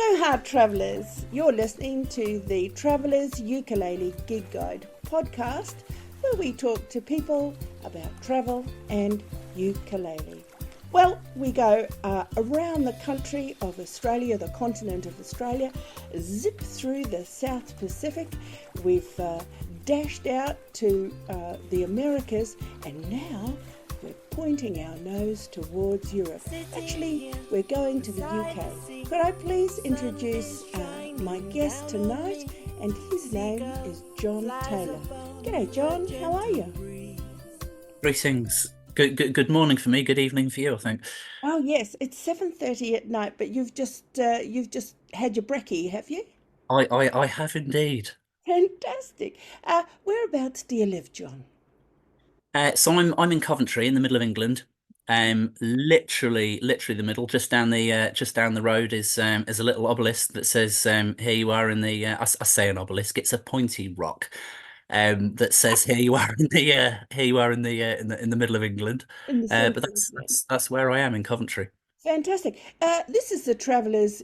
Aloha travellers, you're listening to the Travellers Ukulele Gig Guide podcast where we talk to people about travel and ukulele. Well, we go around the country of Australia, the continent of Australia, zip through the South Pacific. We've dashed out to the Americas, and now we're pointing our nose towards Europe. Actually, we're going to the UK. Could I please introduce my guest tonight? And his name is John Taylor. G'day, John. How are you? Greetings. Good morning for me. Good evening for you, I think. Oh yes, it's 7:30 at night, but you've just had your brekkie, have you? I have indeed. Fantastic. Whereabouts do you live, John? So I'm in Coventry, in the middle of England. Literally the middle. Just down the road is a little obelisk that says, "Here you are in the." I say an obelisk. It's a pointy rock, that says, "Here you are in the here you are in the middle of England." In the But centre of that's England. that's that's where I am in Coventry. Fantastic. This is the Traveller's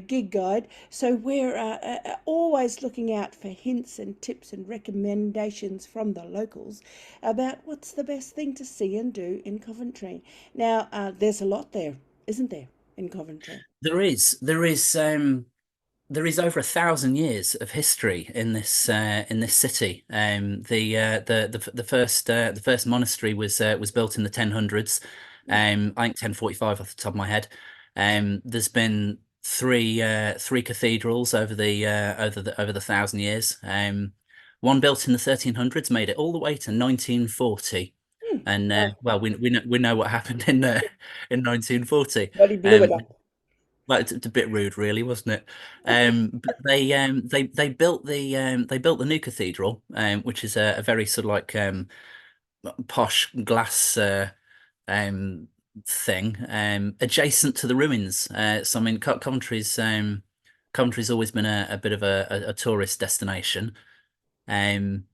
Gig Guide, so we're always looking out for hints and tips and recommendations from the locals about what's the best thing to see and do in Coventry. Now, there's a lot there, isn't there, in Coventry? There is over 1,000 years of history in this city. The first monastery was built in the 1000s. I think 1045 off the top of my head. There's been three cathedrals over the 1,000 years. One built in the 1300s made it all the way to 1940. Hmm. And Oh, well, we know what happened in 1940. but he blew it Um, up. well, it's a bit rude, really, wasn't it? But they built the new cathedral, which is a very sort of like posh glass um, thing, adjacent to the ruins. So I mean, Coventry's always been a bit of a tourist destination, um,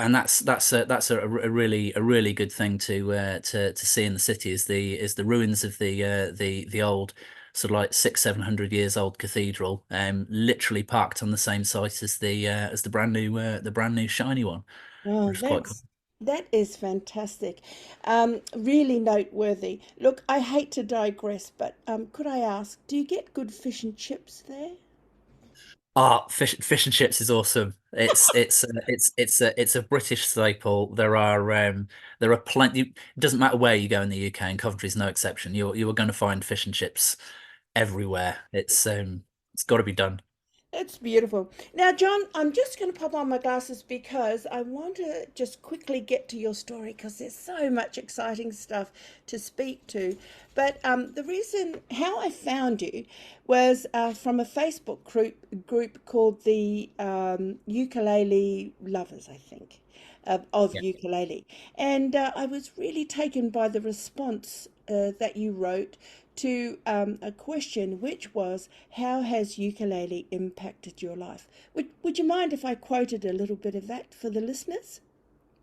and that's a really good thing to see in the city is the ruins of the old sort of like 700 years old cathedral, literally parked on the same site as the brand new shiny one, Oh, which is quite cool. that is fantastic. Really noteworthy. Look, I hate to digress, but could I ask, do you get good fish and chips there? Ah, fish and chips is awesome. It's a British staple. There are plenty. It doesn't matter where you go in the UK, and Coventry's no exception. You are going to find fish and chips everywhere. It's got to be done. That's beautiful. Now, John, I'm just going to pop on my glasses because I want to just quickly get to your story because there's so much exciting stuff to speak to. But the reason how I found you was from a Facebook group called the Ukulele Lovers, I think, of Yeah. ukulele. And I was really taken by the response that you wrote to a question, which was, how has ukulele impacted your life? Would you mind if I quoted a little bit of that for the listeners?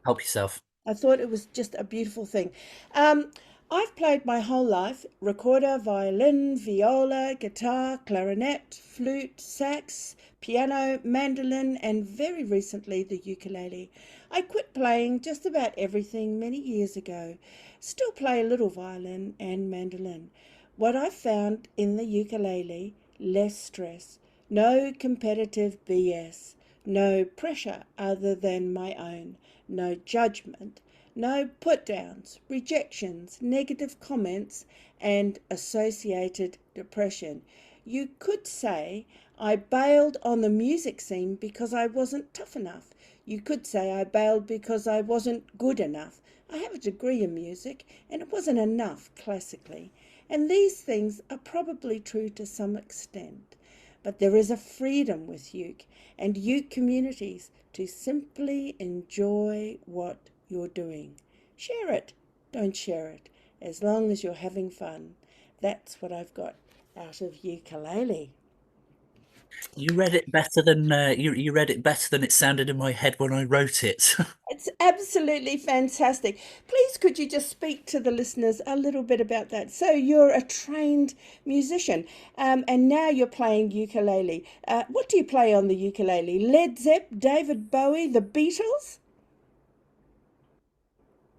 Help yourself. I thought it was just a beautiful thing. Um, I've played my whole life recorder, violin, viola, guitar, clarinet, flute, sax, piano, mandolin, and very recently the ukulele. I quit playing just about everything many years ago. Still play a little violin and mandolin. What I found in the ukulele, less stress, no competitive BS, no pressure other than my own, no judgment, no put downs, rejections, negative comments, and associated depression. You could say I bailed on the music scene because I wasn't tough enough. You could say I bailed because I wasn't good enough. I have a degree in music, and it wasn't enough classically. And these things are probably true to some extent. But there is a freedom with uke and uke communities to simply enjoy what you're doing. Share it, don't share it, as long as you're having fun. That's what I've got out of ukulele. You read it better than you read it better than it sounded in my head when I wrote it. It's absolutely fantastic. Please, could you just speak to the listeners a little bit about that? So, you're a trained musician, and now you're playing ukulele. What do you play on the ukulele? Led Zepp, David Bowie, the Beatles?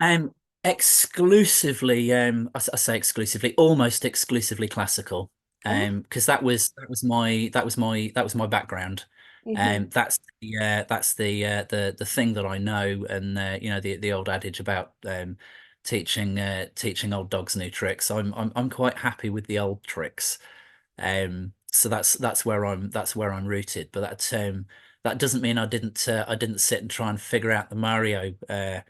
Um, exclusively, I say exclusively, almost exclusively classical. Oh, Because that was my background. hmm. That's the thing that I know, and the old adage about teaching old dogs new tricks. I'm quite happy with the old tricks. So that's where I'm rooted. But that doesn't mean I didn't sit and try and figure out the Mario uh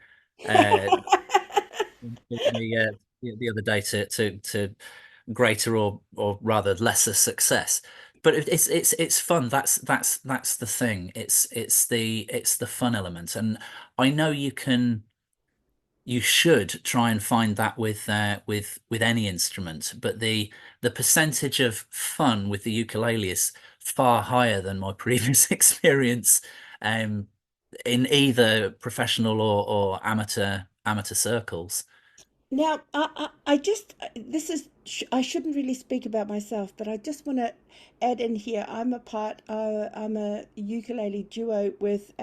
the other day to greater or rather lesser success. But it's fun. That's the thing. It's the fun element, and I know you should try and find that with any instrument, but the percentage of fun with the ukulele is far higher than my previous experience um, in either professional or amateur circles. Now, I just, this is, I shouldn't really speak about myself, but I just want to add in here. I'm a ukulele duo with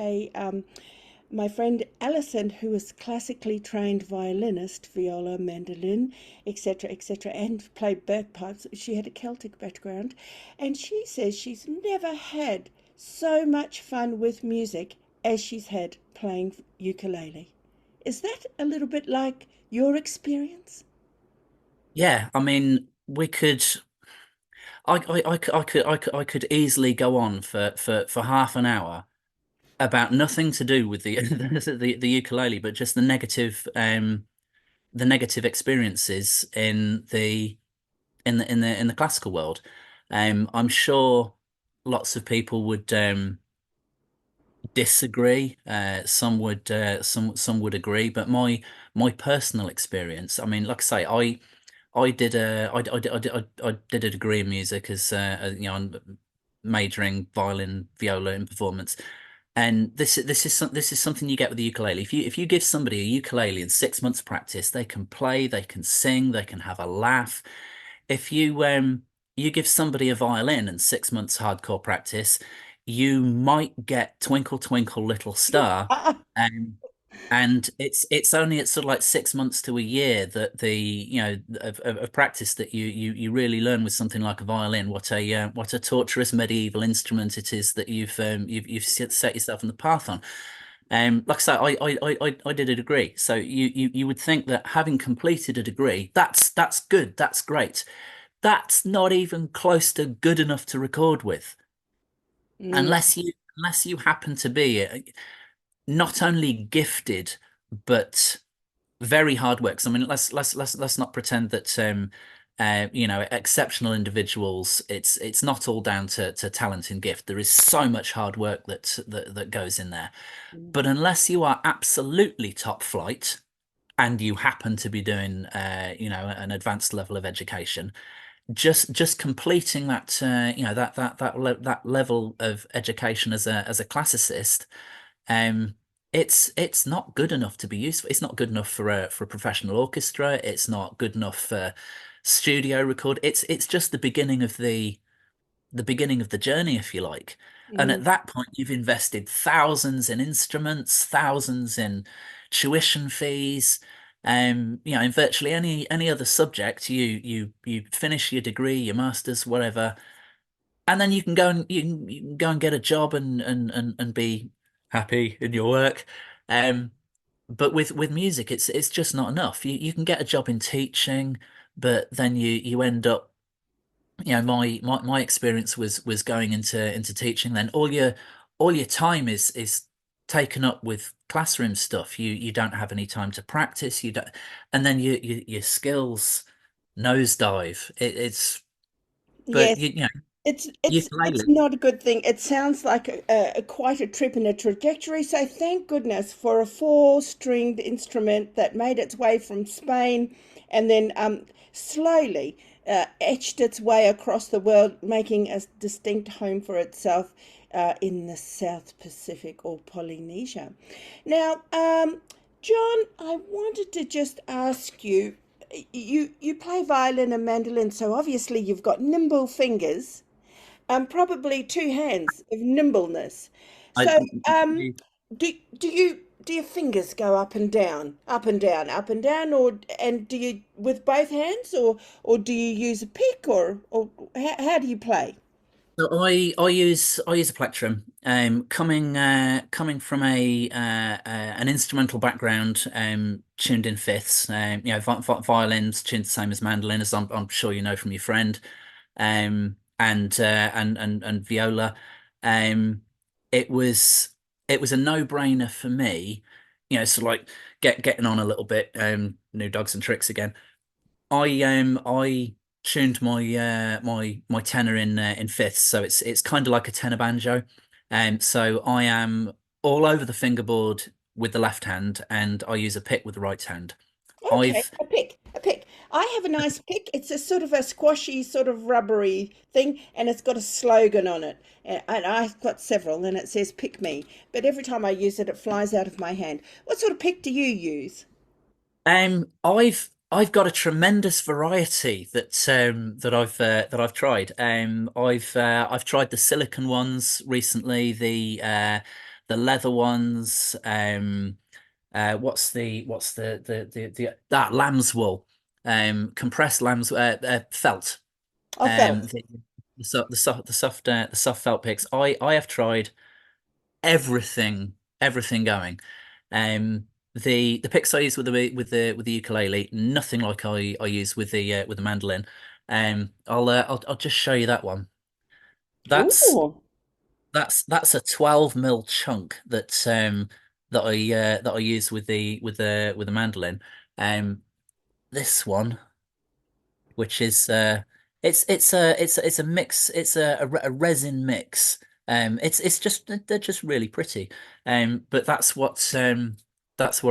my friend Alison, who is classically trained violinist, viola, mandolin, etc., etc., and played bagpipes. She had a Celtic background, and she says she's never had so much fun with music as she's had playing ukulele. Is that a little bit like your experience? Yeah, I mean, we could. I could easily go on for half an hour about nothing to do with the the ukulele, but just the negative experiences in the classical world. I'm sure lots of people would disagree. Some would agree, but my personal experience. I mean, like I say, I did I did a degree in music as I'm majoring violin, viola, and performance. And this is something you get with the ukulele. If you give somebody a ukulele in 6 months practice, they can play, they can sing, they can have a laugh. If you give somebody a violin and 6 months hardcore practice, you might get Twinkle Twinkle Little Star. Um, and it's only at sort of like 6 months to a year that the of practice that you really learn with something like a violin what a torturous medieval instrument it is that you've set yourself on the path on. Like I say, I did a degree, so you would think that having completed a degree, that's good, that's great. That's not even close to good enough to record with, Mm, unless you happen to be not only gifted but very hard work. So, I mean, let's not pretend that exceptional individuals. It's not all down to talent and gift. There is so much hard work that goes in there. mm. But unless you are absolutely top flight and you happen to be doing an advanced level of education, just completing that that level of education as a classicist, um, it's not good enough to be useful. It's not good enough for a professional orchestra. It's not good enough for studio record. It's just the beginning of the journey, if you like. And Mm. at that point, you've invested thousands in instruments, thousands in tuition fees. In virtually any other subject, you finish your degree, your master's, whatever, and then you can go and get a job and be happy in your work. Um, but with music, it's just not enough. You can get a job in teaching, but then you end up, my experience was going into teaching. Then all your time is taken up with classroom stuff. You don't have any time to practice. You don't, and then your skills nosedive. But Yes, it's ukulele. not a good thing. It sounds like quite a trip in a trajectory. So thank goodness for a four-stringed instrument that made its way from Spain and then slowly. etched its way across the world, making a distinct home for itself in the South Pacific or Polynesia. Now, John, I wanted to just ask you, you play violin and mandolin, so obviously you've got nimble fingers, probably two hands of nimbleness. I, So, do do you do your fingers go up and down, up and down, up and down, or and do you with both hands, or do you use a pick, or how do you play? So I use a plectrum. Coming from a an instrumental background, tuned in fifths. Violins tuned the same as mandolin, as I'm sure you know from your friend. And viola. Um, it was it was a no-brainer for me. So like getting on a little bit. New dogs and tricks again. I tuned my tenor in fifths, so it's kind of like a tenor banjo. So I am all over the fingerboard with the left hand, and I use a pick with the right hand. Okay, I've a pick, a pick. I have a nice pick. It's a sort of a squashy, sort of rubbery thing, and it's got a slogan on it. And I've got several, and it says "Pick me." But every time I use it, it flies out of my hand. What sort of pick do you use? I've got a tremendous variety that I've tried. I've tried the silicon ones recently, the leather ones. What's the that lamb's wool, compressed lamb's felt. I felt. The the soft felt picks. I have tried everything going. The picks I use with the ukulele, nothing like I use with the mandolin. I'll just show you that one. That's Ooh. that's a 12 mil chunk that I use with the mandolin. Um, this one, which is it's a mix, it's a resin mix. It's just they're just really pretty. But that's what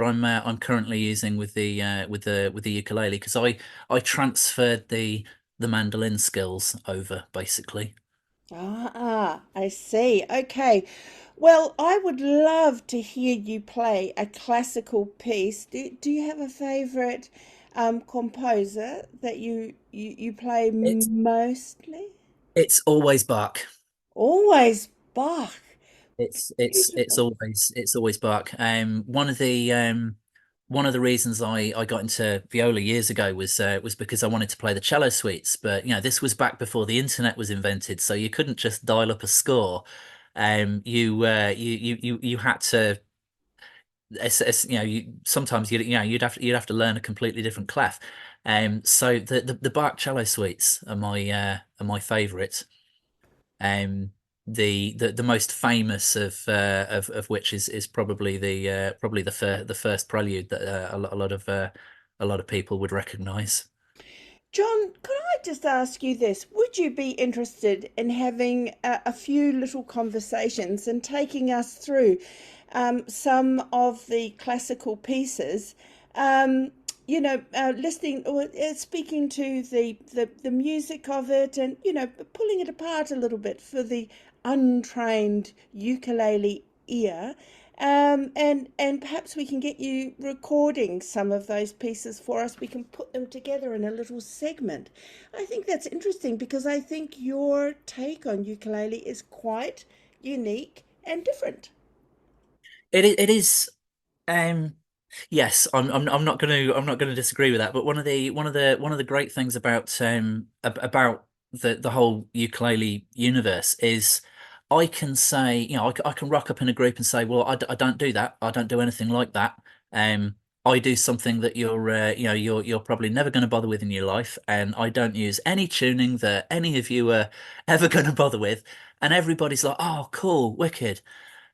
I'm currently using with the ukulele, because I transferred the mandolin skills over basically. I see. Okay. Well, I would love to hear you play a classical piece. Do you have a favorite composer that you play It's mostly? it's always Bach. Always Bach. It's Beautiful. always Bach. One of the reasons I got into viola years ago was because I wanted to play the cello suites, but this was back before the internet was invented, so you couldn't just dial up a score. You had to sometimes you'd have to learn a completely different clef. So the Bach cello suites are my favorite. Um, the most famous of which is probably the first prelude that a lot of people would recognize. John, could I just ask you this? Would you be interested in having a few little conversations and taking us through some of the classical pieces? Um, listening or speaking to the music of it, and pulling it apart a little bit for the untrained ukulele ear. And perhaps we can get you recording some of those pieces for us. We can put them together in a little segment. I think that's interesting because I think your take on ukulele is quite unique and different. It is. Um, yes, I'm not gonna disagree with that. But one of the great things about the whole ukulele universe is I can say, I can rock up in a group and say, well, I don't do that. I don't do anything like that. Um, I do something that you're probably never going to bother with in your life, and I don't use any tuning that any of you are ever going to bother with. And everybody's like, oh, cool, wicked.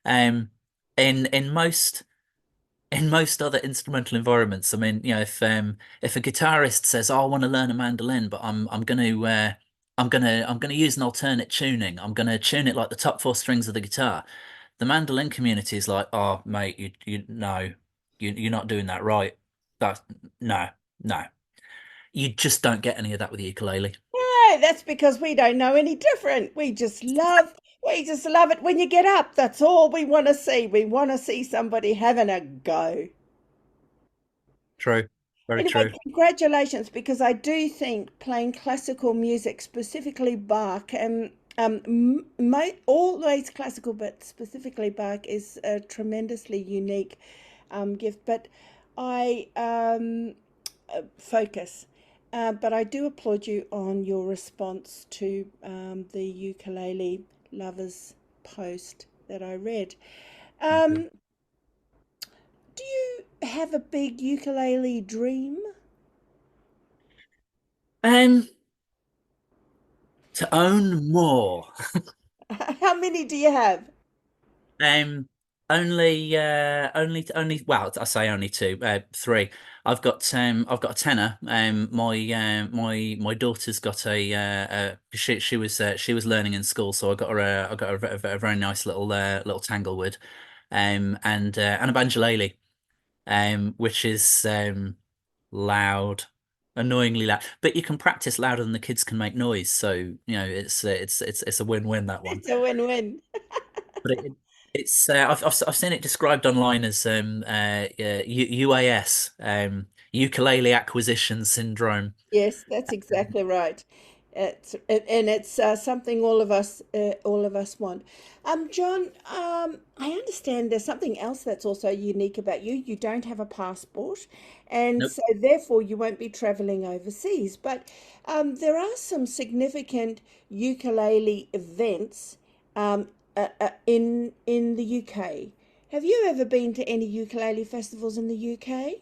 Um, in most other instrumental environments, I mean, if a guitarist says, "Oh, I want to learn a mandolin, but I'm gonna use an alternate tuning. I'm gonna tune it like the top four strings of the guitar." The mandolin community is like, "Oh, mate, you no, you're not doing that right. That no, no." You just don't get any of that with the ukulele. No, that's because we don't know any different. We just love it when you get up. That's all we want to see. We want to see somebody having a go. True. Very Anyway, true. congratulations, because I do think playing classical music, specifically Bach, and always classical, but specifically Bach, is a tremendously unique gift. But I focus. But I do applaud you on your response to the ukulele lovers post that I read. Thank you. Um, do you have a big ukulele dream? Um, to own more. How many do you have? Um, only. Well, I say only two, three. I've got a tenor. My daughter's got she was learning in school, so I got her a very nice little Tanglewood, and a banjolele, which is loud, annoyingly loud. But you can practice louder than the kids can make noise, so it's a win-win, that one. It's a win-win. But it's I've seen it described online as UAS, ukulele acquisition syndrome. Yes, that's exactly right. It's something all of us want. John, I understand there's something else that's also unique about you. You don't have a passport, and Nope. so therefore you won't be traveling overseas. But there are some significant ukulele events in the UK. Have you ever been to any ukulele festivals in the UK?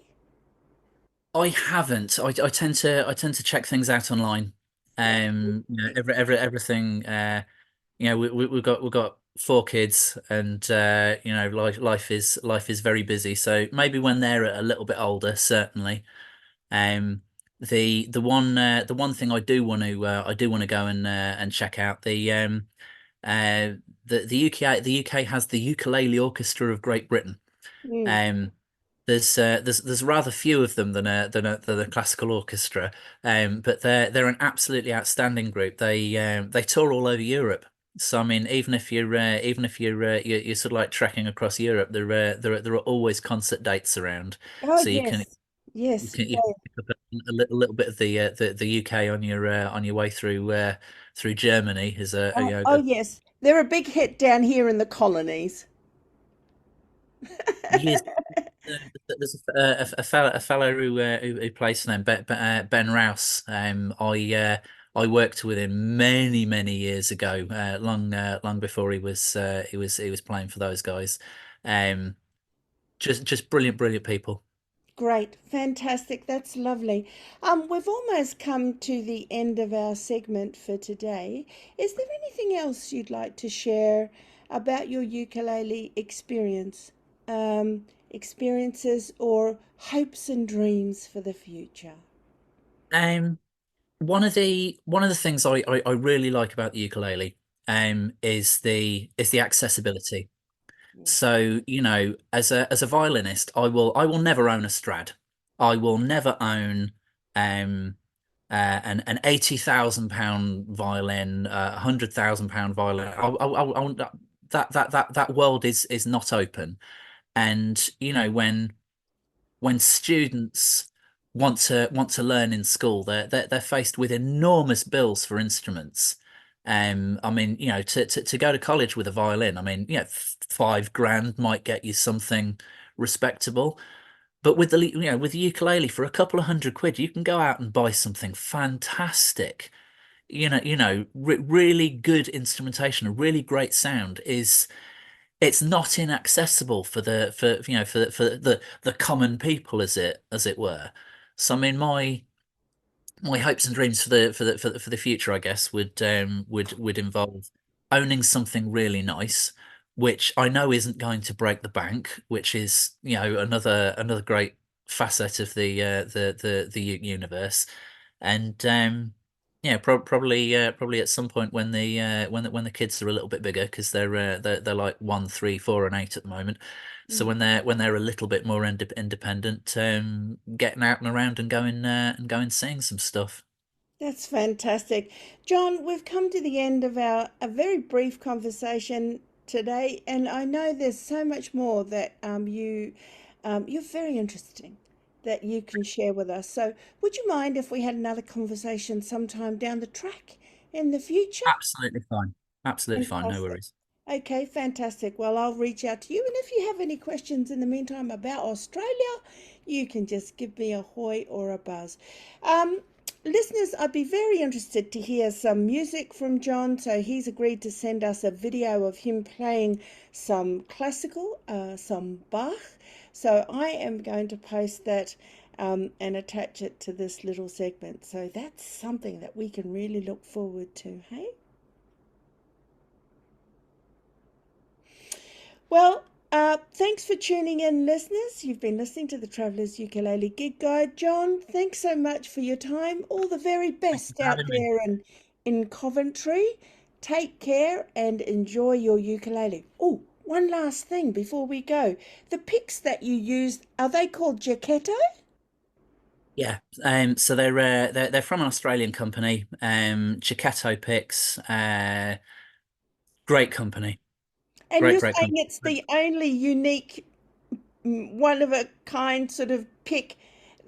I haven't. I tend to check things out online. Everything. We've got four kids, and life is very busy. So maybe when they're a little bit older, certainly. Um, the one thing I do want to go and check out uh the UK has the Ukulele Orchestra of Great Britain. Mm. Um, there's rather few of them than a classical orchestra, but they're an absolutely outstanding group. They tour all over Europe. So I mean, you're sort of like trekking across Europe, there are always concert dates around, Oh, so yes. Yes. you can pick up little bit of the UK on your way through Germany is Oh, yes. They're a big hit down here in the colonies. years. There's a fellow who plays for them, Ben Rouse. I worked with him many years ago, long before he was playing for those guys. Um, just brilliant people. Great. Fantastic. That's lovely. We've almost come to the end of our segment for today. Is there anything else you'd like to share about your ukulele experiences or hopes and dreams for the future? Um, one of the things I really like about the ukulele is the accessibility. So, as a violinist, I will never own a Strad. I will never own um an £80,000 violin, £100,000 violin. That world is not open. And when students want to learn in school, they're faced with enormous bills for instruments. I mean, to go to college with a violin, I mean, 5 grand might get you something respectable. But with with the ukulele for a couple of £100, you can go out and buy something fantastic. Really good instrumentation, a really great sound is it's not inaccessible for for the common people, as it were. So I mean, my hopes and dreams for the future, I guess, would involve owning something really nice, which I know isn't going to break the bank, which is another great facet of the universe, and Yeah, probably at some point when the kids are a little bit bigger, because they're like 1, 3, 4, and 8 at the moment. So Mm. when they're a little bit more independent, getting out and around and going seeing some stuff. That's fantastic. John, we've come to the end of our a very brief conversation today, and I know there's so much more that you're very interesting that you can share with us. So, would you mind if we had another conversation sometime down the track in the future? Absolutely fine. Absolutely fine. No Fantastic. worries. Okay, fantastic. Well, I'll reach out to you. And if you have any questions in the meantime about Australia, you can just give me a hoy or a buzz. Um, Listeners, I'd be very interested to hear some music from John. So he's agreed to send us a video of him playing some classical, some Bach. So I am going to post that and attach it to this little segment. So that's something that we can really look forward to, hey? Well, thanks for tuning in, listeners. You've been listening to the Traveller's Ukulele Gig Guide. John, thanks so much for your time. All the very Thank you best for out having me. there in Coventry. Take care and enjoy your ukulele. Oh, one last thing before we go. The picks that you used, are they called Jaquetto? Yeah. So they're from an Australian company, Chiquetto Picks. Great company. And Great, you're great saying company. it's the only unique, one of a kind sort of pick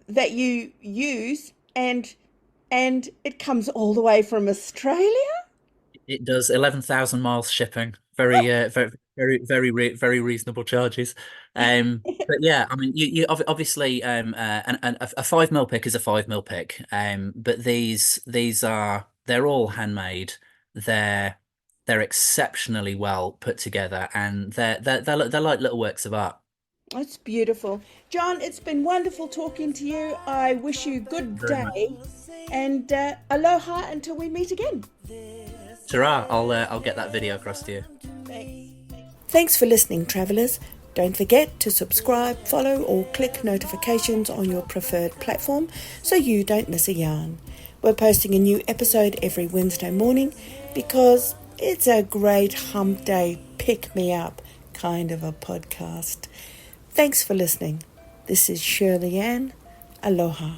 that you use, and it comes all the way from Australia. It does 11,000 miles shipping. Very reasonable charges. But yeah, I mean, you obviously, a 5 mil pick is a 5 mil pick. But they're all handmade. They're they're exceptionally well put together, and they're like little works of art. That's beautiful. John, it's been wonderful talking to you. I wish you Thank you good very much. day and aloha until we meet again. Tara, I'll get that video across to you. Thanks. Thanks for listening, travellers. Don't forget to subscribe, follow, or click notifications on your preferred platform so you don't miss a yarn. We're posting a new episode every Wednesday morning because it's a great hump day, pick me up kind of a podcast. Thanks for listening. This is Shirley Ann. Aloha.